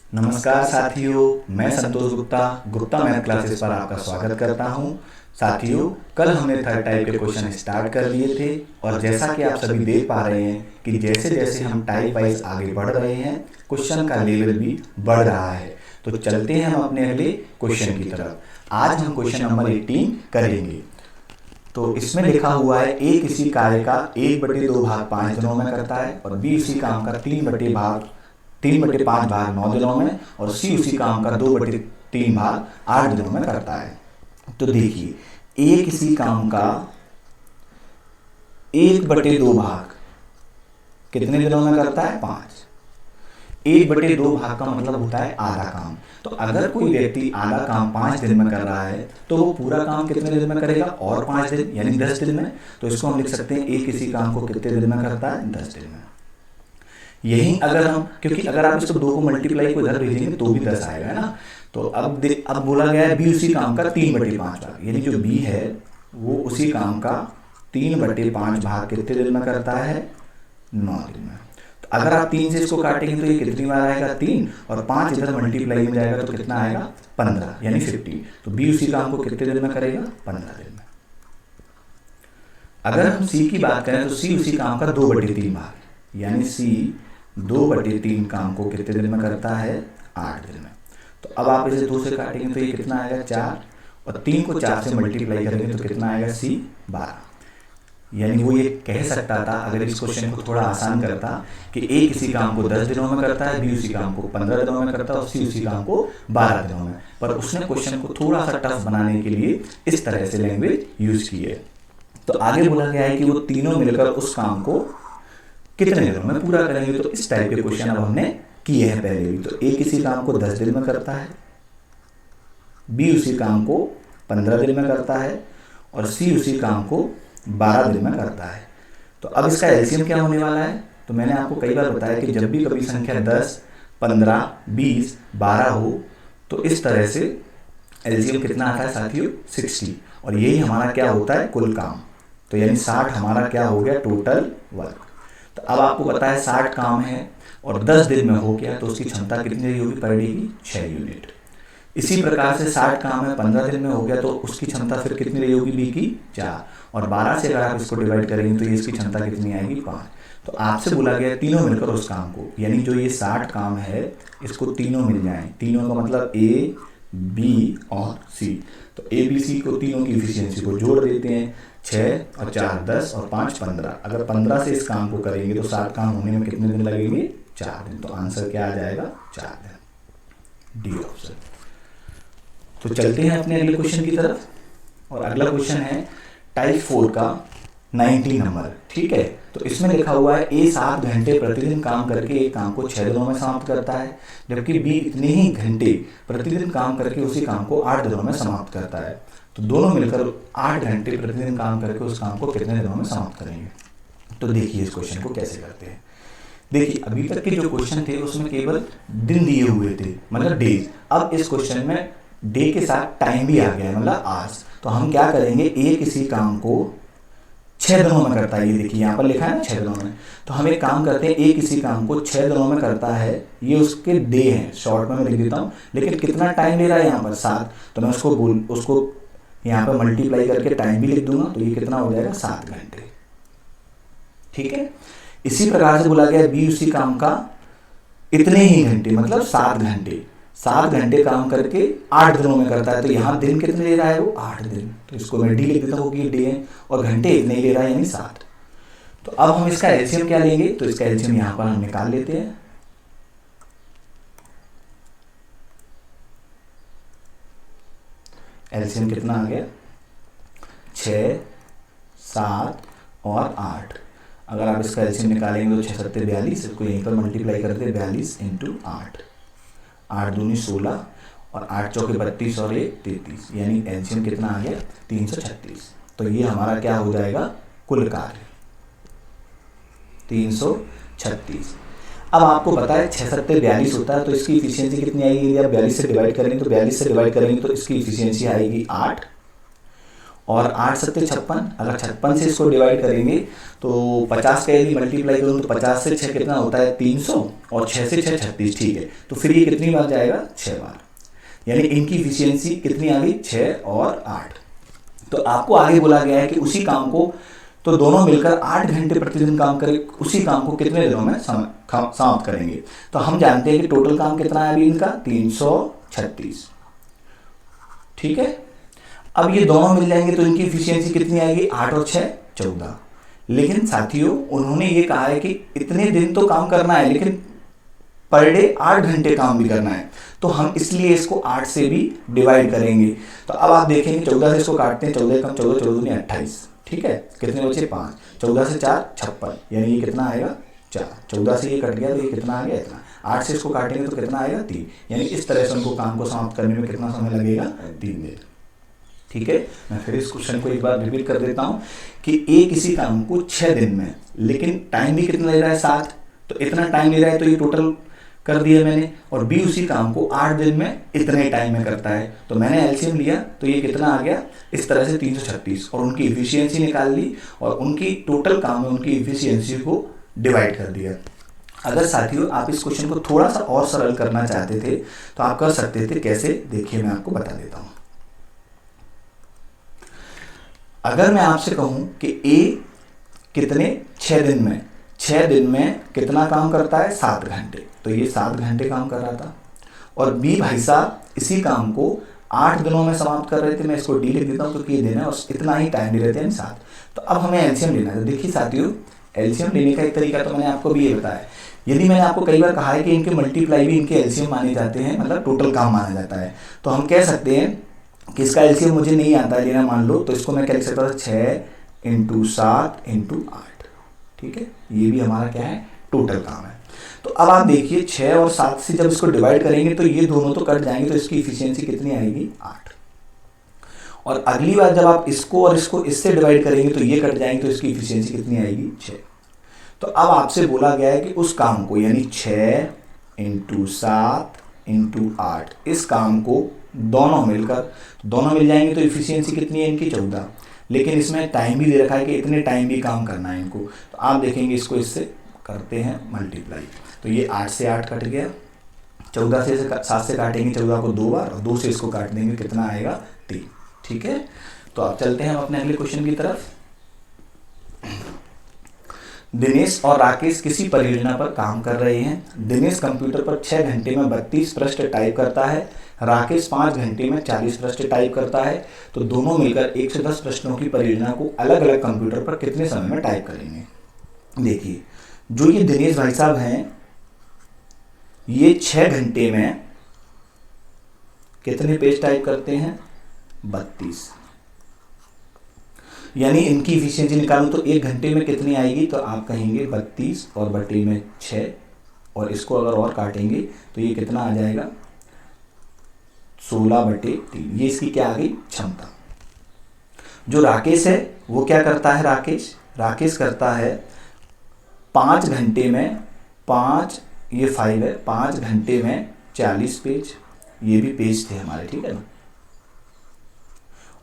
नमस्कार साथियों, मैं संतोष गुप्ता गुप्ता मैथ क्लासेस पर आपका स्वागत करता हूं। साथियों, कल हमने थर्ड टाइप के क्वेश्चन स्टार्ट कर लिए थे और जैसा कि आप सभी देख पा रहे हैं कि जैसे जैसे हम टाइप वाइज आगे बढ़ रहे हैं, क्वेश्चन का लेवल भी बढ़ रहा है। तो चलते हैं हम अपने अगले क्वेश्चन की तरफ। आज हम क्वेश्चन नंबर 18 करेंगे। तो इसमें लिखा हुआ है ए किसी कार्य का 1/2 भाग 5 दिनों में करता है और बी उसी काम का 3/5 भाग 9 दिनों में और सी उसी काम का 2/3 भाग 8 दिनों में करता है। तो देखिए, ए किसी काम का 1/2 भाग कितने दिनों में करता है? 5। 1/2 भाग का मतलब होता है आधा काम। तो अगर कोई व्यक्ति आधा काम 5 दिन में कर रहा है तो वो पूरा काम कितने दिन में करेगा? और 5 दिन यानी 10 दिन में। तो इसको हम लिख सकते हैं ए किसी काम को कितने दिन में करता है? 10 दिन में। यही अगर हम, क्योंकि अगर आप इसको 2 को मल्टीप्लाई को इधर भेजेंगे तो भी 10 आएगा, है ना। तो अब बोला गया है बी उसी काम का 3/5 भाग, यानी जो बी है वो उसी काम का 3/5 भाग कितने दिन में करता है? 9 दिन में। तो अगर आप 3 से इसको काटेंगे तो ये कितनी बार आएगा? 3, और 5 इधर मल्टीप्लाई में जाएगा तो कितना आएगा? 15 यानी 50। तो बी उसी काम को कितने दिन में करेगा? 15 दिन में। अगर हम सी की बात करें तो सी उसी काम का 2/3 भाग, यानी सी 2/3 काम को कितने दिन में करता है? 8 दिन में। तो अब आप इसे 2 से काटेंगे तो ये कितना आएगा? 4, और 3 को 4 से मल्टीप्लाई करेंगे तो कितना आएगा? सी 12। यानी वो ये कह सकता था अगर इस क्वेश्चन को थोड़ा आसान करता कि ए किसी काम को 10 दिनों में करता है, बी उसी काम को 15 दिनों में करता है और सी उसी काम को 12 दिनों में। पर उसने क्वेश्चन को थोड़ा सा टफ बनाने के लिए इस तरह से लैंग्वेज यूज की है। तो आगे बोला गया है कि वो तीनों मिलकर उस काम को कितने दिनों में पूरा करेंगे। तो इस टाइप के क्वेश्चन अब हमने किए हैं पहले भी। तो ए किसी काम को 10 दिन में करता है, बी उसी काम को 15 दिन में करता है और सी उसी काम को 12 दिन में करता है। तो अब इसका एलसीएम क्या होने वाला है? तो मैंने आपको कई बार बताया कि जब भी कभी संख्या 10, 15, 20, 12 हो तो इस तरह से एलसीएम कितना आता है साथियों? 60। और यही हमारा क्या होता है? कुल काम। तो यानी 60 हमारा क्या हो गया? Total work. तो अब आपको पता है 60 काम है और 10 दिन में हो गया तो उसकी क्षमता कितनी होगी पर डे की? 6 यूनिट। इसी प्रकार से 60 काम है 15 दिन में हो गया तो उसकी क्षमता फिर कितनी रही होगी? बी की 4। और 12 से अगर आप इसको डिवाइड करेंगे तो ये इसकी क्षमता कितनी आएगी? 5। तो आपसे बोला गया तीनों मिलकर उस काम को, यानी जो ये 60 काम है इसको तीनों मिल जाए। तीनों का मतलब ए, बी और सी। तो ए बी सी को तीनों की इफिशियंसी को जोड़ देते हैं। 6 और 4 10 और 5 15। अगर 15 से इस काम को करेंगे तो 60 काम होने में कितने दिन लगेंगे? 4 दिन। तो आंसर क्या आ जाएगा? 4 दिन, डी ऑप्शन। तो चलते हैं अपने अगले क्वेश्चन की तरफ। और अगला क्वेश्चन है टाइप 4 का 19 नंबर। ठीक है, तो इसमें लिखा हुआ है ए 7 घंटे प्रतिदिन काम करके एक काम को 6 दिनों में समाप्त करता है, जबकि बी इतने ही घंटे प्रतिदिन काम करके उसी काम को 8 दिनों में समाप्त करता है। तो दोनों मिलकर 8 घंटे प्रतिदिन काम करके उस काम को कितने दिनों में समाप्त करेंगे। तो देखिए इस क्वेश्चन को कैसे करते हैं। देखिए अभी तक के जो क्वेश्चन थे उसमें केवल दिन दिए हुए थे, मतलब डेज। अब इस क्वेश्चन में डे के साथ टाइम भी आ गया है, मतलब आवर्स। तो हम क्या करेंगे, ए किसी काम को 6 दिनों में करता है, ये देखिए यहाँ पर लिखा है ना 6 दिनों में। तो हम एक काम करते हैं, ए किसी काम को 6 दिनों में करता है, ये उसके डे हैं, शॉर्ट में मैं लिख देता हूँ। लेकिन कितना टाइम ले रहा है यहाँ पर? 7। तो मैं उसको यहाँ पर मल्टीप्लाई करके टाइम भी लिख दूंगा तो ये कितना हो जाएगा? 7 घंटे। ठीक है, इसी प्रकार से बोला गया बी उसी काम का इतने ही घंटे, मतलब 7 घंटे। 7 घंटे काम करके 8 दिनों में करता है। तो यहाँ दिन कितने ले रहा है वो? 8 दिन। तो इसको मैं डी लिख देता हूँ कि डे है, और घंटे इतने ही ले रहा है यानी 7। तो अब हम इसका एलसीएम क्या लेंगे? तो इसका एलसीएम यहाँ पर हम निकाल लेते हैं। एलसीएम कितना आ गया? 6, 7 और 8। अगर आप इसका एलसीएम निकालेंगे तो 6 7 42, इसको यहीं पर मल्टीप्लाई करते 42 × 8। 8 दूनी 16 और 8 चौके 32 और 1 33, यानी एलसीएम कितना आ गया? 336। तो ये हमारा क्या हो जाएगा? कुल कार्य 336। अब आपको पता है 6 7 42 होता है, तो इसकी इफिशियंसी कितनी आएगी? यदि आप 42 से डिवाइड करेंगे तो 42 से डिवाइड करेंगे तो इसकी इफिशियंसी आएगी 8। और 8 सत्ते 56, अगर 56 से इसको डिवाइड करेंगे तो 50 का यदि मल्टीप्लाई करूँ तो 50 से 6 कितना होता है 300 और 6 से 6 36, ठीक है। तो फिर ये कितनी बार जाएगा 6 बार, यानी इनकी इफिशियंसी कितनी आ गई 6 और 8। तो आपको आगे बोला गया है कि उसी काम को तो दोनों मिलकर 8 घंटे प्रतिदिन काम करें, उसी काम को कितने दिनों में समाप्त करेंगे। तो हम जानते हैं कि टोटल काम कितना है अभी इनका 336, ठीक है। अब ये दोनों मिल जाएंगे तो इनकी इफिशियंसी कितनी आएगी 8 और 6 14। लेकिन साथियों उन्होंने ये कहा है कि इतने दिन तो काम करना है लेकिन पर डे 8 घंटे काम भी करना है, तो हम इसलिए इसको 8 से भी डिवाइड करेंगे। तो अब आप देखेंगे 14 से इसको काटते हैं, 14 कम 14 14 दूनी 28, ठीक है। कितने बचे 5, 14 से 4 56, यानी ये कितना आएगा 4, 14 से ये कट गया तो ये कितना आ गया इतना, 8 से इसको काटेंगे तो कितना आएगा 3, यानी इस तरह से उनको काम को समाप्त करने में कितना समय लगेगा 3 दिन, ठीक है। मैं फिर इस क्वेश्चन को एक बार रिपीट कर देता हूँ कि ए किसी काम को 6 दिन में, लेकिन टाइम भी कितना ले रहा है 7, तो इतना टाइम ले रहा है तो ये टोटल कर दिया मैंने। और बी उसी काम को 8 दिन में इतने टाइम में करता है, तो मैंने एलसीएम लिया तो ये कितना आ गया इस तरह से 336, और उनकी इफिशियंसी निकाल ली और उनकी टोटल काम में उनकी इफिशियंसी को डिवाइड कर दिया। अगर साथियों आप इस क्वेश्चन को थोड़ा सा और सरल करना चाहते थे तो आप कर सकते थे, कैसे देखिए मैं आपको बता देता हूँ। अगर मैं आपसे कहूं कि ए कितने 6 दिन में, 6 दिन में कितना काम करता है 7 घंटे, तो ये 7 घंटे काम कर रहा था। और बी भाई साहब इसी काम को 8 दिनों में समाप्त कर रहे थे, मैं इसको डी लिख देता हूँ क्योंकि ये दिन है और इतना ही टाइम ले रहे थे 7। तो अब हमें एलसीएम लेना है। तो देखिए साथियों एलसीएम लेने का एक तरीका तो मैंने आपको भी ये बताया, यदि मैंने आपको कई बार कहा है कि इनके मल्टीप्लाई भी इनके एलसीएम माने जाते हैं, मतलब टोटल काम माना जाता है, तो हम कह सकते हैं कि इसका एलसीएम मुझे नहीं आता है लेना, मान लो, तो इसको मैं क्या लिख सकता था 6 × 7 × 8, ठीक है। ये भी हमारा क्या है टोटल काम है। तो अब आप देखिए 6 और 7 से जब इसको डिवाइड करेंगे तो ये दोनों तो कट जाएंगे, तो इसकी इफिशियंसी कितनी आएगी 8। और अगली बार जब आप इसको और इसको इससे डिवाइड करेंगे तो ये कट जाएंगे, तो इसकी इफिशियंसी कितनी आएगी 6। तो अब आपसे बोला गया है कि उस काम को यानी 6 × 7 × 8 इस काम को दोनों मिलकर, दोनों मिल जाएंगे तो इफिशियंसी कितनी है इनकी 14, लेकिन इसमें टाइम भी दे रखा है कि इतने टाइम भी काम करना है इनको। तो आप देखेंगे इसको इससे करते हैं मल्टीप्लाई, तो ये 8 से 8 कट गया, 14 से 7 से काटेंगे 14 को 2 बार और 2 से इसको काट देंगे कितना आएगा 3, ठीक है। तो अब चलते हैं हम अपने अगले क्वेश्चन की तरफ। दिनेश और राकेश किसी परियोजना पर काम कर रहे हैं। दिनेश कंप्यूटर पर 6 घंटे में 32 पृष्ठ टाइप करता है, राकेश 5 घंटे में 40 पृष्ठ टाइप करता है। तो दोनों मिलकर 110 प्रश्नों की परियोजना को अलग अलग कंप्यूटर पर कितने समय में टाइप करेंगे। देखिए जो ये दिनेश भाई साहब हैं ये 6 घंटे में कितने पेज टाइप करते हैं 32, यानी इनकी इफिशियंसी निकालूं तो 1 घंटे में कितनी आएगी, तो आप कहेंगे 32 और बटे में 6, और इसको अगर और काटेंगे तो ये कितना आ जाएगा 16/3, ये इसकी क्या आ गई क्षमता। जो राकेश है वो क्या करता है, राकेश करता है 5 घंटे में 5, ये 5 है, 5 घंटे में 40 पेज, ये भी पेज थे हमारे, ठीक है ना,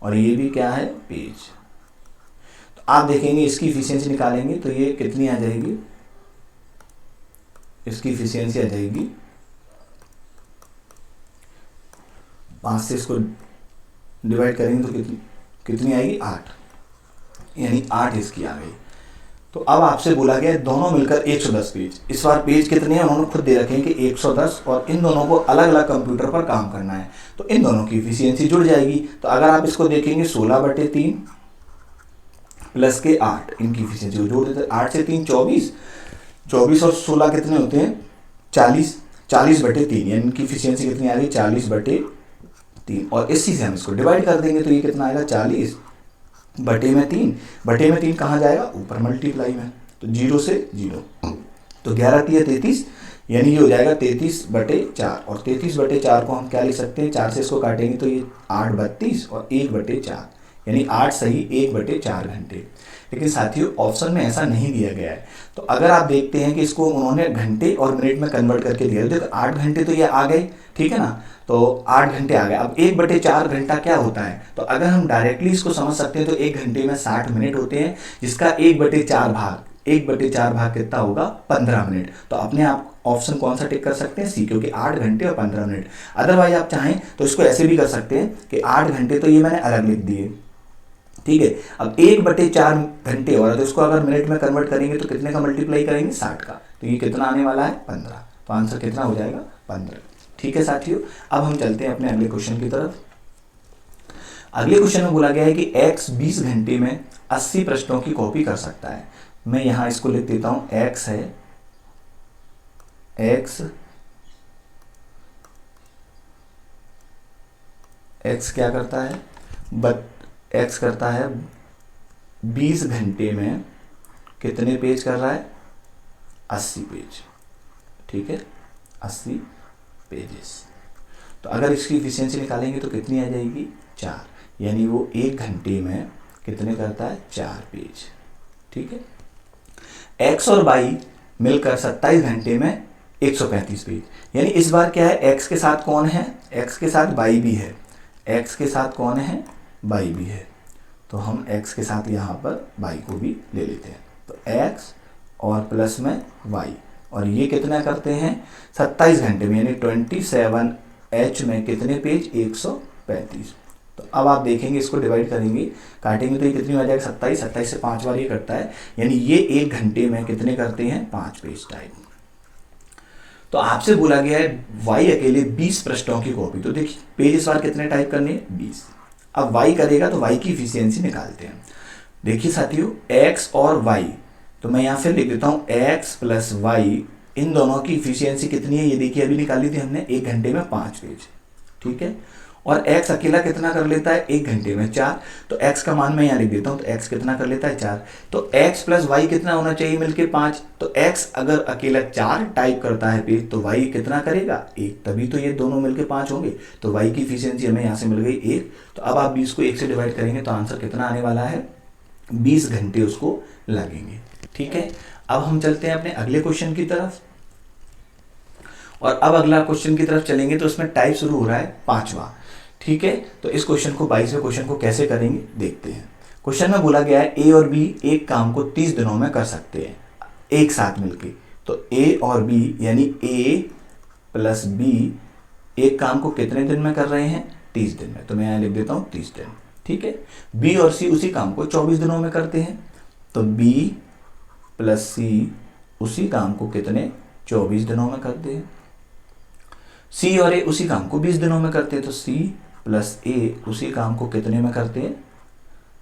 और ये भी क्या है पेज। तो आप देखेंगे इसकी इफिशियंसी निकालेंगे तो ये कितनी आ जाएगी, इसकी इफिशियंसी आ जाएगी 5 से इसको डिवाइड करेंगे तो कितनी आएगी 8, यानी 8 इसकी आ गई। तो अब आपसे बोला गया दोनों मिलकर 110 पेज, इस बार पेज कितने हैं उन्होंने खुद दे रखे हैं कि 110, और इन दोनों को अलग अलग कंप्यूटर पर काम करना है, तो इन दोनों की इफिशियंसी जुड़ जाएगी। तो अगर आप इसको देखेंगे 16/3 प्लस के 8, इनकी इफिशियंसी को जोड़ देते हैं, 8 से 3 24, 24 और 16 कितने होते हैं 40, 40/3, यानी इनकी इफिशियंसी कितनी आ रही 40/3, और इसी से हम इसको डिवाइड कर देंगे तो ये कितना आएगा 40/3, बटे में 3 कहाँ जाएगा ऊपर मल्टीप्लाई में, तो 0 से 0, तो 11 × 33, यानी ये हो जाएगा 33/4, और 33/4 को हम क्या लिख सकते हैं 4 से इसको काटेंगे तो ये 8/32 और 1/4, यानी 8 सही 1/4 घंटे। लेकिन साथियों ऑप्शन में ऐसा नहीं दिया गया है, तो अगर आप देखते हैं कि इसको उन्होंने घंटे और मिनट में कन्वर्ट करके दिया, देखो 8 घंटे तो ये आ गए, ठीक है ना। तो 8 घंटे आ गए। अब 1/4 घंटा क्या होता है, तो अगर हम डायरेक्टली इसको समझ सकते हैं तो 1 घंटे में 60 मिनट होते हैं, जिसका 1/4 भाग कितना होगा, 15 मिनट। तो अपने आप ऑप्शन कौन सा टिक कर सकते हैं, सी, क्योंकि 8 घंटे और 15 मिनट। अदरवाइज आप चाहें तो इसको ऐसे भी कर सकते हैं कि 8 घंटे तो ये मैंने अलग लिख दिए, ठीक है। अब 1/4 घंटे हो रहा है, तो इसको अगर मिनट में कन्वर्ट करेंगे तो कितने का मल्टीप्लाई करेंगे, 60 का। तो ये कितना आने वाला है, 15। तो आंसर कितना हो जाएगा, 15। ठीक है साथियों, अब हम चलते हैं अपने अगले क्वेश्चन की तरफ। अगले क्वेश्चन में बोला गया है कि x 20 घंटे में 80 प्रश्नों की कॉपी कर सकता है। मैं यहां इसको लिख देता हूं, x है, x क्या करता है, x करता है 20 घंटे में कितने पेज कर रहा है, 80 पेज, ठीक है, 80 पेजेस। तो अगर इसकी इफिशियंसी निकालेंगे तो कितनी आ जाएगी, 4, यानी वो 1 घंटे में कितने करता है, 4 पेज, ठीक है। x और y मिलकर 27 घंटे में 135 पेज। यानी इस बार क्या है, x के साथ कौन है, x के साथ y भी है, x के साथ कौन है, y भी है। तो हम x के साथ यहाँ पर y को भी ले लेते हैं। तो x और प्लस में y, और ये कितना करते हैं, 27 घंटे में, यानी 27h में कितने पेज, 135। तो अब आप देखेंगे, इसको डिवाइड करेंगे, काटेंगे तो ये कितनी हो जाएगा, 27, 27 से 5 बार ये कटता है, यानी ये 1 घंटे में कितने करते हैं, 5 पेज टाइप। तो आपसे बोला गया है y अकेले 20 पृष्ठों की कॉपी। तो देखिए पेज इस बार कितने टाइप करने हैं, 20। अब y करेगा तो y की इफिशियंसी निकालते हैं। देखिए साथियों, x और y, तो मैं यहाँ फिर लिख देता हूँ x प्लस y, इन दोनों की इफिशियंसी कितनी है, ये देखिए अभी निकाली थी हमने, 1 घंटे में 5 पेज, ठीक है। और x अकेला कितना कर लेता है, 1 घंटे में 4। तो x का मान मैं यहाँ लिख देता हूँ, तो x कितना कर लेता है, 4। तो x प्लस y कितना होना चाहिए मिलके, 5। तो x अगर अकेला 4 टाइप करता है पेज, तो y कितना करेगा, 1, तभी तो ये दोनों मिलके 5 होंगे। तो y की इफिशियंसी हमें यहाँ से मिल गई 1। तो अब आप 20 को 1 से डिवाइड करेंगे तो आंसर कितना आने वाला है, 20 घंटे उसको लगेंगे, ठीक है। अब हम चलते हैं अपने अगले क्वेश्चन की तरफ, और अब अगला क्वेश्चन की तरफ चलेंगे तो उसमें टाइप शुरू हो रहा है 5वां, ठीक है। तो इस क्वेश्चन को 22वें क्वेश्चन को कैसे करेंगे देखते हैं। क्वेश्चन में बोला गया है ए और बी एक काम को 30 दिनों में कर सकते हैं एक साथ मिलके। तो ए और बी यानी ए प्लस बी एक काम को कितने दिन में कर रहे हैं, 30 दिन में। तो मैं यहाँ लिख देता हूँ 30 दिन, ठीक है। बी और सी उसी काम को 24 दिनों में करते हैं। तो बी प्लस सी उसी काम को कितने, 24 दिनों में करते हैं। सी और ए उसी काम को 20 दिनों में करते हैं। तो सी प्लस ए उसी काम को कितने में करते हैं,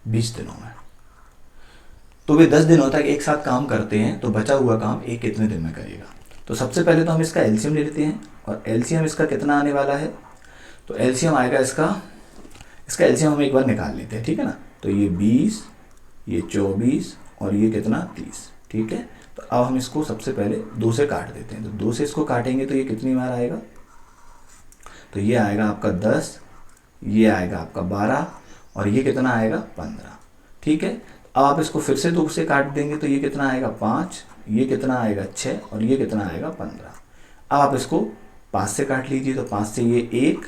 20 दिनों में। तो वे 10 दिनों तक एक साथ काम करते हैं, तो बचा हुआ काम ए कितने दिन में करेगा। तो सबसे पहले तो हम इसका एलसीएम ले लेते हैं, और एलसीएम इसका कितना आने वाला है, तो एलसीएम आएगा इसका एलसीएम हम एक बार निकाल लेते हैं, ठीक है ना। तो ये 20, ये 24 और ये कितना 30, ठीक है। तो अब हम इसको सबसे पहले 2 से काट देते हैं। तो 2 से इसको काटेंगे तो ये कितनी बार आएगा, तो ये आएगा आपका 10, ये आएगा आपका 12 और ये कितना आएगा 15, ठीक है। अब आप इसको फिर से 2 से काट देंगे तो ये कितना आएगा 5, ये कितना आएगा 6 और ये कितना आएगा 15। अब आप इसको 5 से काट लीजिए। तो 5 से ये 1,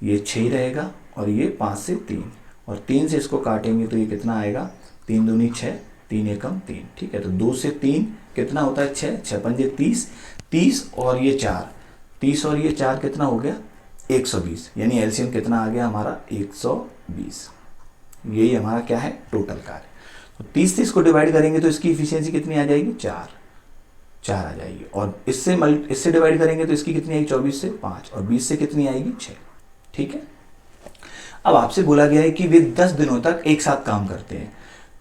ये 6 रहेगा और ये 5 से 3, और 3 से इसको काटेंगे तो ये कितना आएगा, 3 दूनी 6, 3 एकम 3, ठीक है। तो 2 से 3 कितना होता है 6, 6 पंजे 30, 30 और ये 4, 30 और ये 4 कितना हो गया 120, यानी एलसीएम कितना आ गया हमारा 120। यही हमारा क्या है टोटल कार्य। तो 30 से इसको डिवाइड करेंगे तो इसकी इफिशियंसी कितनी आ जाएगी, 4 आ जाएगी। और इससे डिवाइड करेंगे तो इसकी कितनी आएगी, 24 से 5, और 20 से कितनी आएगी 6, ठीक है। अब आपसे बोला गया है कि वे 10 दिनों तक एक साथ काम करते हैं।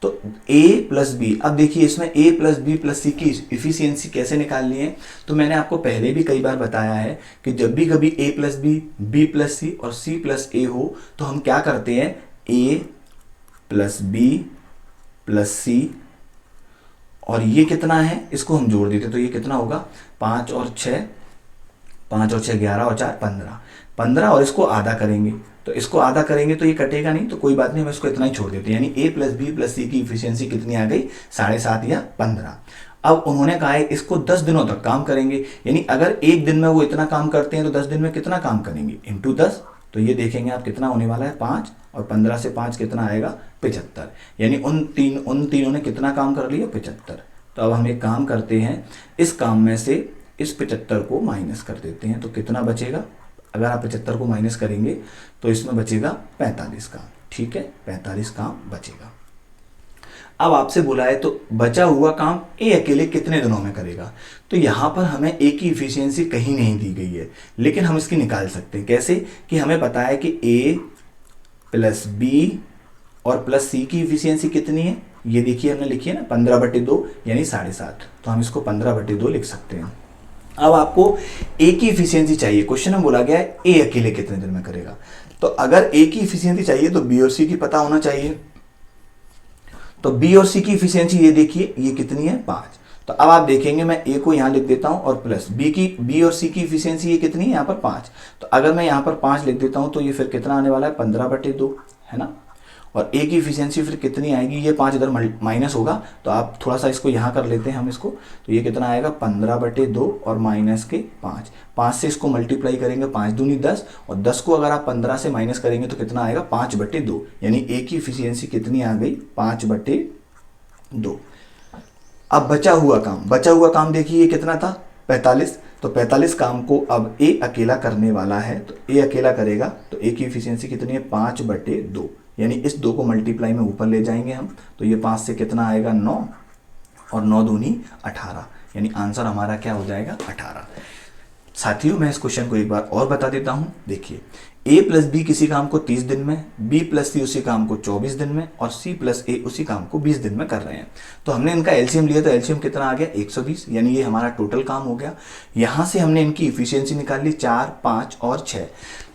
तो a प्लस बी, अब देखिए इसमें a प्लस बी प्लस सी की इफिशियंसी कैसे निकालनी है। तो मैंने आपको पहले भी कई बार बताया है कि जब भी कभी a plus B, B plus C और c प्लस ए हो तो हम क्या करते हैं, a plus B plus C, और ये कितना है इसको हम जोड़ देते तो ये कितना होगा 5 और 6, 11 और 4 15, और इसको आधा करेंगे। तो इसको आधा करेंगे तो ये कटेगा नहीं, तो कोई बात नहीं, हम इसको इतना ही छोड़ देते हैं। यानी a प्लस बी प्लस सी की इफिशियंसी कितनी आ गई, 7.5 या 15। अब उन्होंने कहा है इसको 10 दिनों तक काम करेंगे, यानी अगर एक दिन में वो इतना काम करते हैं तो 10 दिन में कितना काम करेंगे, इंटू 10। तो ये देखेंगे आप कितना होने वाला है 5, और 15 से 5 कितना आएगा 75, यानी उन तीनों ने कितना काम कर लिया 75। तो अब हम एक काम करते हैं, इस काम में से इस 75 को माइनस कर देते हैं, तो कितना बचेगा, अगर आप 75 को माइनस करेंगे तो इसमें बचेगा 45 काम। ठीक है, 45 काम बचेगा। अब आपसे बोला है तो बचा हुआ काम ए अकेले कितने दिनों में करेगा। तो यहाँ पर हमें ए की इफिशियंसी कहीं नहीं दी गई है, लेकिन हम इसकी निकाल सकते हैं। कैसे कि हमें पता है कि ए प्लस बी और प्लस सी की इफिशियंसी कितनी है, ये देखिए हमने लिखी है ना 15/2 यानी 7.5। तो हम इसको 15/2 लिख सकते हैं। अब आपको ए की इफिशियंसी चाहिए, क्वेश्चन में बोला गया है ए अकेले कितने दिन में करेगा। तो अगर ए की इफिशियंसी चाहिए तो बी और सी की पता होना चाहिए। तो बी और सी की इफिशियंसी ये देखिए, ये कितनी है 5। तो अब आप देखेंगे मैं ए को यहाँ लिख देता हूँ और प्लस बी और सी की इफिशियंसी ये कितनी है यहाँ पर 5। तो अगर मैं यहाँ पर 5 लिख देता हूँ तो ये फिर कितना आने वाला है 15/2, है ना। और ए की इफिशियंसी फिर कितनी आएगी, ये 5 इधर माइनस होगा, तो आप थोड़ा सा इसको यहाँ कर लेते हैं हम इसको। तो ये कितना आएगा 15/2 और माइनस के 5। 5 से इसको मल्टीप्लाई करेंगे, 5 दूनी 10, और 10 को अगर आप 15 से माइनस करेंगे तो कितना आएगा 5/2, यानी ए की इफिशियंसी कितनी आ गई 5/2। अब बचा हुआ काम देखिए ये कितना था 45। तो 45 काम को अब ए अकेला करने वाला है, तो ए अकेला करेगा तो ए की इफिशियंसी कितनी है 5/2, यानी इस 2 को मल्टीप्लाई में ऊपर ले जाएंगे हम। तो ये 5 से कितना आएगा 9, और 9 दूनी 18, यानी आंसर हमारा क्या हो जाएगा 18। साथियों मैं इस क्वेश्चन को एक बार और बता देता हूं। देखिए a प्लस बी किसी काम को 30 दिन में, b प्लस सी उसी काम को 24 दिन में, और c प्लस ए उसी काम को 20 दिन में कर रहे हैं। तो हमने इनका एलसीएम लिया, तो एलसीएम कितना आ गया 120, यानी ये हमारा टोटल काम हो गया। यहाँ से हमने इनकी इफिशियंसी निकाल ली 4, 5 और 6।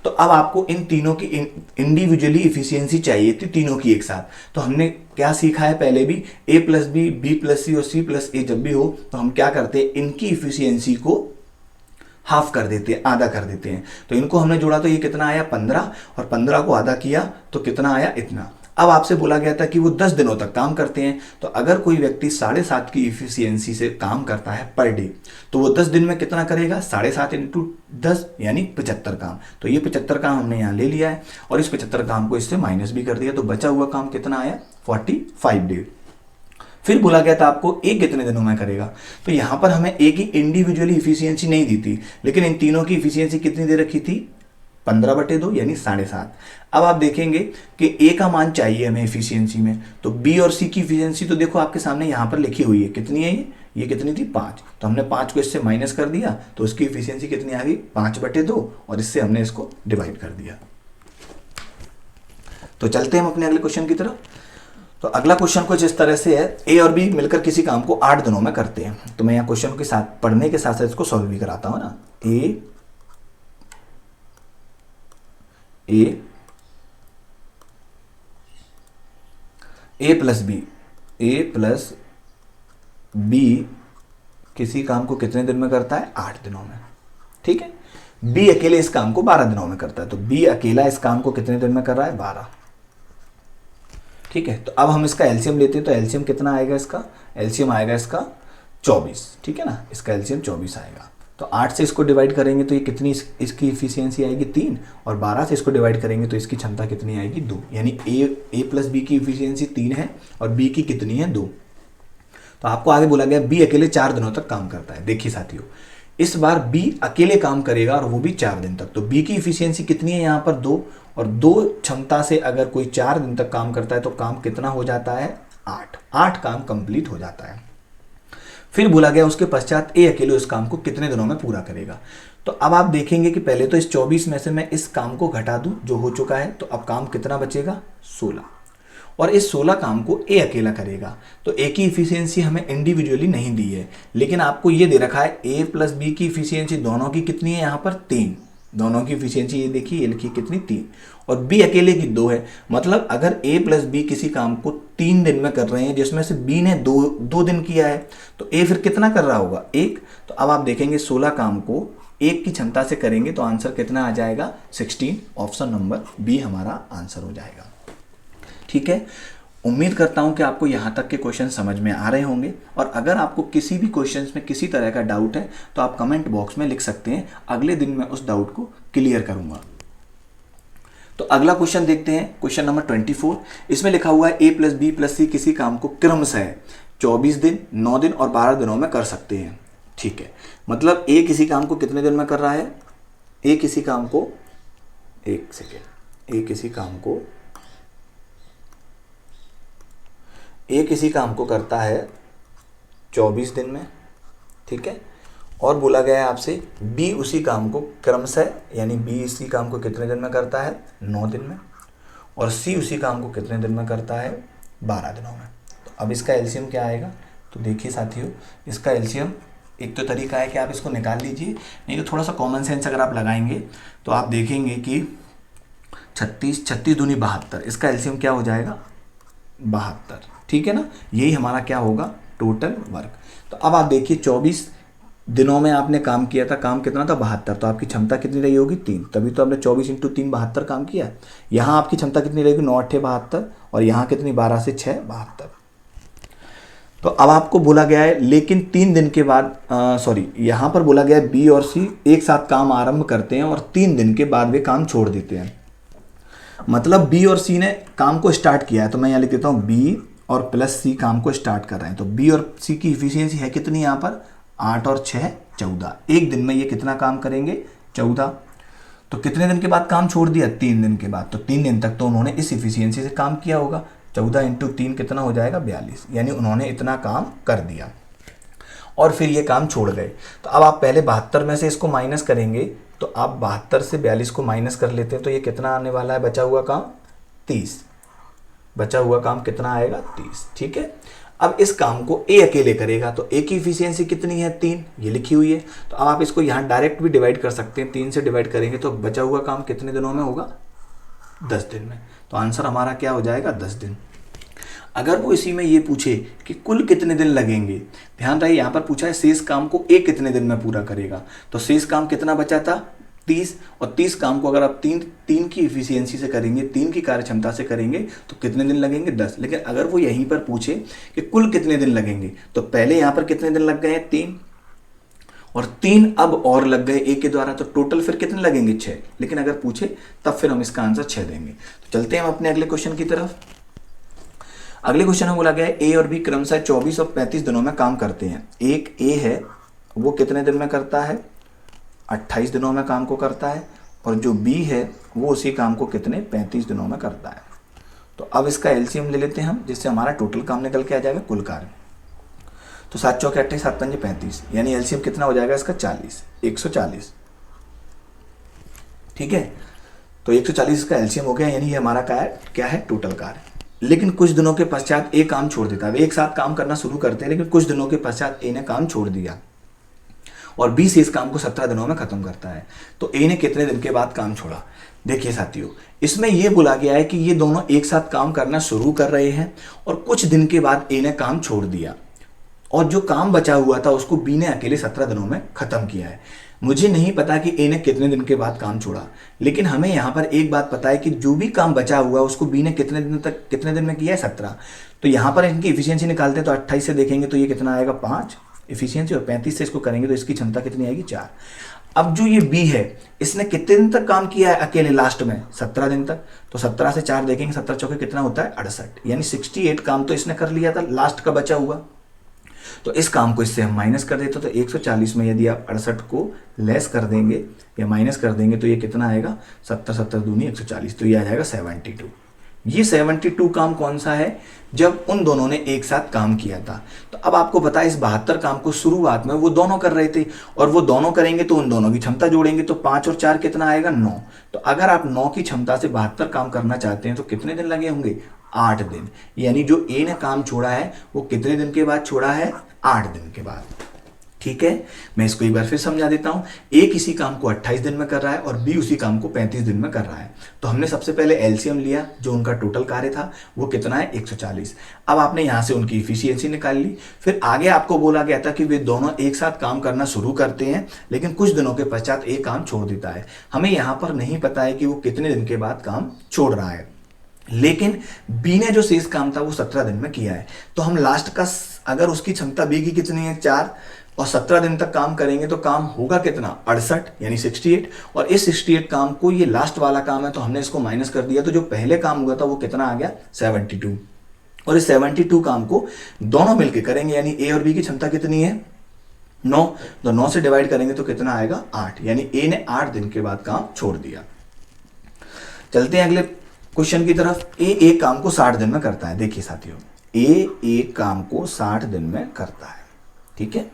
तो अब आपको इन तीनों की इंडिविजुअली इफिशियंसी चाहिए थी, तीनों की एक साथ। तो हमने क्या सीखा है पहले भी, a plus B plus C और c प्लस ए जब भी हो तो हम क्या करते हैं, इनकी इफिशियंसी को हाफ कर देते हैं, आधा कर देते हैं। तो इनको हमने जोड़ा तो ये कितना आया 15, और 15 को आधा किया तो कितना आया इतना। अब आपसे बोला गया था कि वो 10 दिनों तक काम करते हैं। तो अगर कोई व्यक्ति 7.5 की इफिशियंसी से काम करता है पर डे, तो वो 10 दिन में कितना करेगा 7.5 इंटू 10 यानी 75 काम। तो ये 75 काम हमने यहाँ ले लिया है, और इस 75 काम को इससे माइनस भी कर दिया। तो बचा हुआ काम कितना आया 45 डे। फिर बोला गया था आपको ए कितने दिनों में करेगा। तो यहाँ पर हमें ए की इंडिविजुअली इफिशियंसी नहीं दी थी, लेकिन इन तीनों की इफिशियंसी कितनी दे रखी थी 15/2 यानी 7.5। अब आप देखेंगे कि ए का मान चाहिए हमें इफिशियंसी में, तो बी और सी की इफिशियंसी तो देखो आपके सामने यहाँ पर लिखी हुई है, कितनी है ये कितनी थी 5। तो हमने 5 को इससे माइनस कर दिया, तो उसकी इफिशियंसी कितनी आ गई 5/2, और इससे हमने इसको डिवाइड कर दिया। तो चलते हैं हम अपने अगले क्वेश्चन की तरफ। तो अगला क्वेश्चन कुछ इस तरह से है, ए और बी मिलकर किसी काम को 8 दिनों में करते हैं। तो मैं यहाँ क्वेश्चन के साथ पढ़ने के साथ साथ इसको सॉल्व भी कराता हूं ना। ए प्लस बी किसी काम को कितने दिन में करता है 8 दिनों में। ठीक है, बी अकेले इस काम को 12 दिनों में करता है। तो बी अकेला इस काम को कितने दिन में कर रहा है 12। ठीक है, तो अब हम इसका एलसीएम लेते हैं। तो एलसीएम कितना आएगा इसका, एलसीएम आएगा इसका 24। ठीक है ना, इसका एलसीएम 24 आएगा। तो 8 से इसको डिवाइड करेंगे तो ये कितनी इसकी इफिशियंसी आएगी 3, और 12 से इसको डिवाइड करेंगे तो इसकी क्षमता कितनी आएगी 2, यानी ए प्लस बी की इफिशियंसी 3 है और बी की कितनी है 2। तो आपको आगे बोला गया बी अकेले 4 दिनों तक काम करता है। देखिए साथियों, इस बार बी अकेले काम करेगा और वो भी 4 दिन तक। तो बी की इफिशियंसी कितनी है यहाँ पर 2, और 2 क्षमता से अगर कोई 4 दिन तक काम करता है तो काम कितना हो जाता है 8 काम कंप्लीट हो जाता है। फिर बोला गया उसके पश्चात ए अकेले उस काम को कितने दिनों में पूरा करेगा। तो अब आप देखेंगे कि पहले तो इस 24 में से मैं इस काम को घटा दूं जो हो चुका है, तो अब काम कितना बचेगा 16, और इस 16 काम को ए अकेला करेगा। तो ए की इफिशियंसी हमें इंडिविजुअली नहीं दी है, लेकिन आपको ये दे रखा है ए प्लस बी की इफिशियंसी दोनों की कितनी है यहाँ पर 3। दोनों की इफिशियंसी ये देखिए, ये लिखी कितनी 3, और बी अकेले की 2 है। मतलब अगर ए प्लस बी किसी काम को 3 दिन में कर रहे हैं, जिसमें से बी ने 2 दिन किया है, तो ए फिर कितना कर रहा होगा 1। तो अब आप देखेंगे 16 काम को 1 की क्षमता से करेंगे तो आंसर कितना आ जाएगा 16। ऑप्शन नंबर बी हमारा आंसर हो जाएगा। ठीक है, उम्मीद करता हूं कि आपको यहाँ तक के क्वेश्चन समझ में आ रहे होंगे, और अगर आपको किसी भी क्वेश्चन में किसी तरह का डाउट है तो आप कमेंट बॉक्स में लिख सकते हैं, अगले दिन मैं उस डाउट को क्लियर करूंगा। तो अगला क्वेश्चन देखते हैं, क्वेश्चन नंबर 24। इसमें लिखा हुआ है a + b + c किसी काम को क्रमशः 24 दिन, 9 दिन और 12 दिनों में कर सकते हैं। ठीक है, मतलब a किसी काम को कितने दिन में कर रहा है? a किसी काम को, एक सेकेंड, a किसी काम को करता है 24 दिन में। ठीक है, और बोला गया है आपसे B उसी काम को क्रमशः, यानी B इसी काम को कितने दिन में करता है? 9 दिन में, और C उसी काम को कितने दिन में करता है? 12 दिनों में। तो अब इसका एलसीएम क्या आएगा? तो देखिए साथियों, इसका एलसीएम एक तो तरीका है कि आप इसको निकाल लीजिए, नहीं तो थोड़ा सा कॉमन सेंस अगर आप लगाएंगे तो आप देखेंगे कि 36 36 दूनी 72, इसका एलसीएम क्या हो जाएगा? 72। ठीक है ना, यही हमारा क्या होगा? Total work. तो अब आप देखिए 24 दिनों में आपने काम किया था, काम कितना था? 72। तो आपकी क्षमता कितनी रही होगी? 3, तभी तो आपने 24 × 3 72 काम किया। यहाँ आपकी क्षमता कितनी रहेगी? 9 × 8 72, और यहाँ कितनी? 12 से 6 72। तो अब आपको बोला गया है लेकिन 3 दिन के बाद, यहाँ पर बोला गया है B और C एक साथ काम आरंभ करते हैं और 3 दिन के बाद वे काम छोड़ देते हैं। मतलब B और C ने काम को स्टार्ट किया है, तो मैं यहाँ लिख देता हूँ B और +C काम को स्टार्ट कर रहे हैं। तो B और C की इफिशियंसी है कितनी यहाँ पर? 8 और 6 14। एक दिन में ये कितना काम करेंगे? 14। तो कितने दिन के बाद काम छोड़ दिया? 3 दिन के बाद। तो 3 दिन तक तो उन्होंने इस इफिशियंसी से काम किया होगा। 14 × 3 कितना हो जाएगा? 42, यानी उन्होंने इतना काम कर दिया और फिर ये काम छोड़ गए। तो अब आप पहले 72 में से इसको माइनस करेंगे, तो आप 72 से 42 को माइनस कर लेते हैं तो ये कितना आने वाला है? बचा हुआ काम 30। बचा हुआ काम कितना आएगा? 30। ठीक है, अब इस काम को A अकेले करेगा, तो A की इफिशियंसी कितनी है? 3, ये लिखी हुई है। तो अब आप इसको यहाँ डायरेक्ट भी डिवाइड कर सकते हैं, 3 से डिवाइड करेंगे तो बचा हुआ काम कितने दिनों में होगा? 10 दिन में। तो आंसर हमारा क्या हो जाएगा? 10 दिन। अगर वो इसी में ये पूछे कि कुल कितने दिन लगेंगे, ध्यान रहे यहाँ पर पूछा है शेष काम को A कितने दिन में पूरा करेगा, तो शेष काम कितना बचा था? 30, और 30 काम को अगर आप 3 की इफिशियंसी से करेंगे, 3 की कार्य क्षमता से करेंगे तो कितने दिन लगेंगे? 10। लेकिन अगर वो यहीं पर पूछे कि कुल कितने दिन लगेंगे, तो पहले यहाँ पर कितने दिन लग गए? 3, और 3 अब और लग गए A के द्वारा, तो टोटल फिर कितने लगेंगे? 6। लेकिन अगर पूछे तब फिर हम इसका आंसर 6 देंगे। तो चलते हैं हम अपने अगले क्वेश्चन की तरफ। अगले क्वेश्चन में बोला गया है A और B क्रमशः 24 और 35 दिनों में काम करते हैं। एक A है, वो कितने दिन में करता है? 28 दिनों में काम को करता है, और जो B है वो उसी काम को कितने? 35 दिनों में करता है। तो अब इसका एलसीएम ले लेते हैं हम, जिससे हमारा टोटल काम निकल के आ जाएगा, कुल कार्य। तो 7 चौके 28, 7 पंजे 35, यानी एलसीएम कितना हो जाएगा इसका? 40, 140। ठीक है, तो 140 का एलसीएम हो गया, यानी ये हमारा क्या है? टोटल कार्य। लेकिन कुछ दिनों के पश्चात A काम छोड़ देता है। वे एक साथ काम करना शुरू करते हैं, लेकिन कुछ दिनों के पश्चात A ने काम छोड़ दिया और B से इस काम को 17 दिनों में खत्म करता है। तो A ने कितने दिन के बाद काम छोड़ा? देखिए साथियों, इसमें यह बोला गया है कि ये दोनों एक साथ काम करना शुरू कर रहे हैं और कुछ दिन के बाद A ने काम छोड़ दिया, और जो काम बचा हुआ था उसको B ने अकेले 17 दिनों में खत्म किया है। मुझे नहीं पता कि A ने कितने दिन के बाद काम छोड़ा, लेकिन हमें यहाँ पर एक बात पता है कि जो भी काम बचा हुआ है उसको B ने कितने दिन में किया है? 17। तो यहाँ पर इनकी इफिशियंसी निकालते हैं, तो 28 से देखेंगे तो ये कितना आएगा? 5 इफिशियंसी, और 35 से इसको करेंगे तो इसकी क्षमता कितनी आएगी? 4। अब जो ये B है, इसने कितने दिन तक काम किया है अकेले? लास्ट में 17 दिन तक। तो 17 से 4 देखेंगे, 17 चौके कितना होता है? 68, यानी 68 काम तो इसने कर लिया था, लास्ट का बचा हुआ। तो इस काम को इससे हम माइनस कर देते, तो 140 में यदि आप 68 को लेस कर देंगे या माइनस कर देंगे तो ये कितना आएगा? 70 70 दूनी 140, तो ये आ जाएगा 72। ये 72 काम कौन सा है? जब उन दोनों ने एक साथ काम किया था। तो अब आपको पता है इस 72 काम को शुरुआत में वो दोनों कर रहे थे, और वो दोनों करेंगे तो उन दोनों की क्षमता जोड़ेंगे, तो 5 और 4 कितना आएगा? 9। तो अगर आप 9 की क्षमता से 72 काम करना चाहते हैं तो कितने दिन लगे होंगे? 8 दिन। यानी जो A ने काम छोड़ा है वो कितने दिन के बाद छोड़ा है? 8 दिन के बाद। ठीक है, मैं इसको एक बार फिर समझा देता हूं। A किसी काम को 28 दिन में कर रहा है और B उसी काम को 35 दिन में कर रहा है। तो हमने सबसे पहले एलसीएम लिया, जो उनका टोटल कार्य था वो कितना है? 140। अब आपने यहां से उनकी इफिशियंसी निकाल ली। फिर आगे आपको बोला गया था कि वे दोनों एक साथ काम करना शुरू करते हैं, लेकिन कुछ दिनों के पश्चात A काम छोड़ देता है। हमें यहां पर नहीं पता है कि वो कितने दिन के बाद काम छोड़ रहा है। लेकिन बी ने जो शेष काम था वो 17 दिन में किया है। तो हम लास्ट का, अगर उसकी क्षमता बी की कितनी है 4 और 17 दिन तक काम करेंगे तो काम होगा कितना 68 यानी 68। और इस 68 काम को, ये लास्ट वाला काम है तो हमने इसको माइनस कर दिया, तो जो पहले काम हुआ था वो कितना आ गया 72। और इस 72 काम को दोनों मिलकर करेंगे, यानी ए और बी की क्षमता कितनी है 9, तो 9 से डिवाइड करेंगे तो कितना आएगा 8, यानी ए ने 8 दिन के बाद काम छोड़ दिया। चलते हैं अगले क्वेश्चन की तरफ। ए एक काम को 60 दिन में करता है। देखिए साथियों, ए एक काम को 60 दिन में करता है, ठीक है।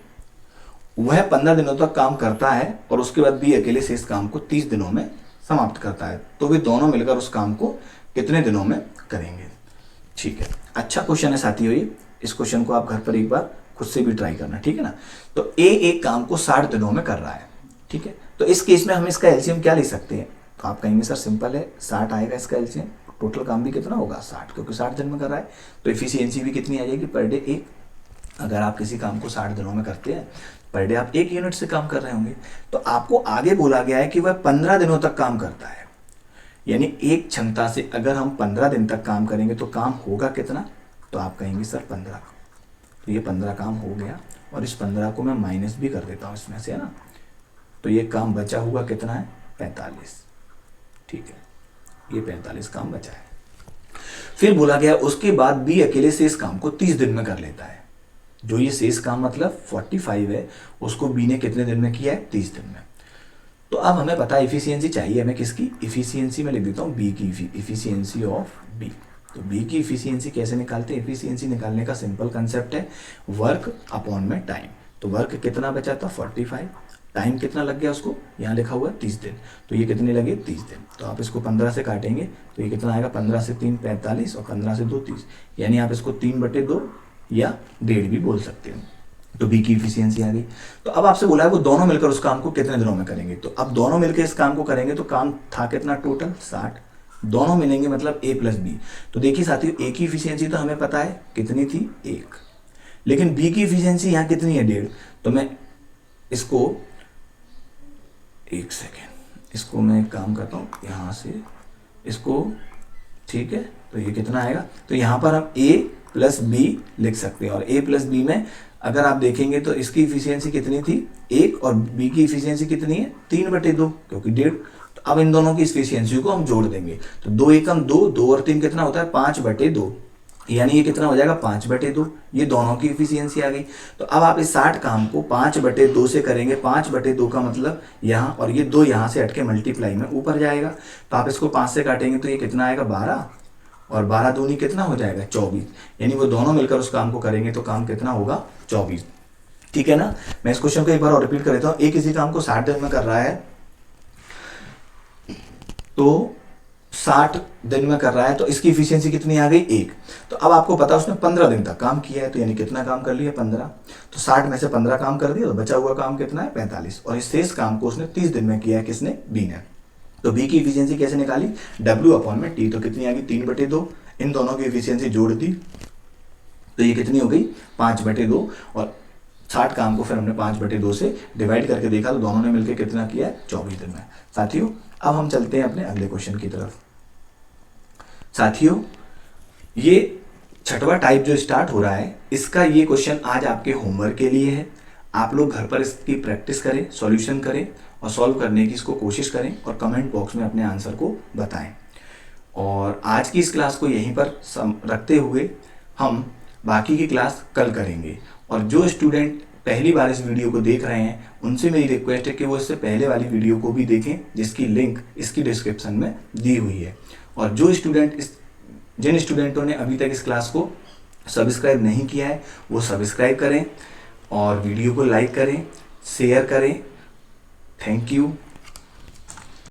वह 15 दिनों तक काम करता है और उसके बाद बी अकेले से इस काम को 30 दिनों में समाप्त करता है, तो वे दोनों मिलकर उस काम को कितने दिनों में करेंगे। ठीक है, अच्छा क्वेश्चन है साथियों ये। इस क्वेश्चन को आप घर पर एक बार खुद से भी ट्राई करना, ठीक है ना। तो ए एक काम को 60 दिनों में कर रहा है, ठीक है। तो इस केस में हम इसका एलसीएम क्या ले सकते हैं, तो आप कहेंगे सर सिंपल है, 60 आएगा इसका एलसीएम, टोटल काम भी कितना होगा 60, क्योंकि 60 दिन में कर रहा है तो एफिशिएंसी भी कितनी आ जाएगी पर डे 1। अगर आप किसी काम को 60 दिनों में करते हैं, पर डे आप 1 यूनिट से काम कर रहे होंगे। तो आपको आगे बोला गया है कि वह 15 दिनों तक काम करता है, यानी एक क्षमता से अगर हम 15 दिन तक काम करेंगे तो काम होगा कितना, तो आप कहेंगे सर 15। तो ये 15 काम हो गया और इस 15 को मैं माइनस भी कर देता हूँ इसमें से, है ना। तो ये काम बचा हुआ कितना है 45, ठीक है, ये 45 काम बचा है। फिर बोला गया उसके बाद बी अकेले से इस काम को 30 दिन में कर लेता है। जो ये शेष काम मतलब 45 है उसको बी ने कितने दिन में किया है 30 दिन में। तो अब हमें पता है इफिशियंसी चाहिए हमें किसकी, इफिशियंसी में लिख देता हूँ बी की, इफिशियंसी ऑफ बी। तो बी की इफिशियंसी कैसे निकालते हैं, इफिशियंसी निकालने का सिंपल कंसेप्ट है वर्क अपॉन में टाइम। तो वर्क कितना बचा था 45, टाइम कितना लग गया उसको, यहाँ लिखा हुआ 30 दिन, तो ये कितने लगे 30 दिन। तो आप इसको 15 से काटेंगे तो ये कितना आएगा, 15 से 3 45 और 15 से 2 30, यानी आप इसको 3/2 या 1.5 भी बोल सकते हो। तो बी की इफिशियंसी आ गई। तो अब आपसे बोला है वो दोनों मिलकर उस काम को कितने दिनों में करेंगे। तो अब दोनों मिलकर इस काम को करेंगे तो काम था कितना टोटल 60, दोनों मिलेंगे मतलब ए प्लस बी। तो देखिए साथियों, ए की इफिशियंसी तो हमें पता है कितनी थी 1, लेकिन बी की इफिशियंसी यहाँ कितनी है 1.5। तो मैं इसको, एक सेकेंड, इसको मैं एक काम करता हूँ यहाँ से इसको, ठीक है। तो ये कितना आएगा, तो यहाँ पर हम a प्लस बी लिख सकते हैं और a प्लस बी में अगर आप देखेंगे तो इसकी इफिशियंसी कितनी थी 1 और b की इफिशियंसी कितनी है 3/2, क्योंकि 1.5। तो अब इन दोनों की इफिशियंसी को हम जोड़ देंगे तो 2 एकम 2, 2 और 3 कितना होता है 5/2, यानी ये कितना हो जाएगा 5/2। ये दोनों की इफिशियंसी आ गई। तो अब आप इस 60 काम को 5/2 से करेंगे, 5/2 का मतलब यहाँ, और ये 2 यहाँ से हटके मल्टीप्लाई में ऊपर जाएगा। तो आप इसको 5 से काटेंगे तो ये कितना आएगा 12, और 12 दूनी कितना हो जाएगा 24, यानी वो दोनों मिलकर उस काम को करेंगे तो काम कितना होगा 24, ठीक है ना। मैं इस क्वेश्चन को एक बार और रिपीट कर देता हूँ। एक किसी काम को 60 दिन में कर रहा है, तो 60 दिन में कर रहा है तो इसकी इफिशियंसी कितनी आ गई 1। तो अब आपको पता है उसने 15 दिन तक काम किया है, तो यानी कितना काम कर लिया 15। तो 60 में से 15 काम कर दिया तो बचा हुआ काम कितना है 45, और इस शेष काम को उसने 30 दिन में किया है, किसने बी ने। तो बी की इफिशियंसी कैसे निकाली, W अपॉन में T। तो कितनी आ गई 3/2, इन दोनों की इफिशियंसी जोड़ दी तो ये कितनी हो गई 5/2, और 60 काम को फिर हमने 5/2 से डिवाइड करके देखा तो दोनों ने मिलकर कितना किया है 24 दिन में। साथियों अब हम चलते हैं अपने अगले क्वेश्चन की तरफ। साथियों ये 6वां टाइप जो स्टार्ट हो रहा है, इसका ये क्वेश्चन आज आपके होमवर्क के लिए है। आप लोग घर पर इसकी प्रैक्टिस करें, सॉल्यूशन करें और सॉल्व करने की इसको कोशिश करें और कमेंट बॉक्स में अपने आंसर को बताएं। और आज की इस क्लास को यहीं पर रखते हुए हम बाकी की क्लास कल करेंगे। और जो स्टूडेंट पहली बार इस वीडियो को देख रहे हैं उनसे मेरी रिक्वेस्ट है कि वो इससे पहले वाली वीडियो को भी देखें, जिसकी लिंक इसकी डिस्क्रिप्शन में दी हुई है। और जो स्टूडेंट जिन स्टूडेंटों ने अभी तक इस क्लास को सब्सक्राइब नहीं किया है वो सब्सक्राइब करें और वीडियो को लाइक करें, शेयर करें। Thank you.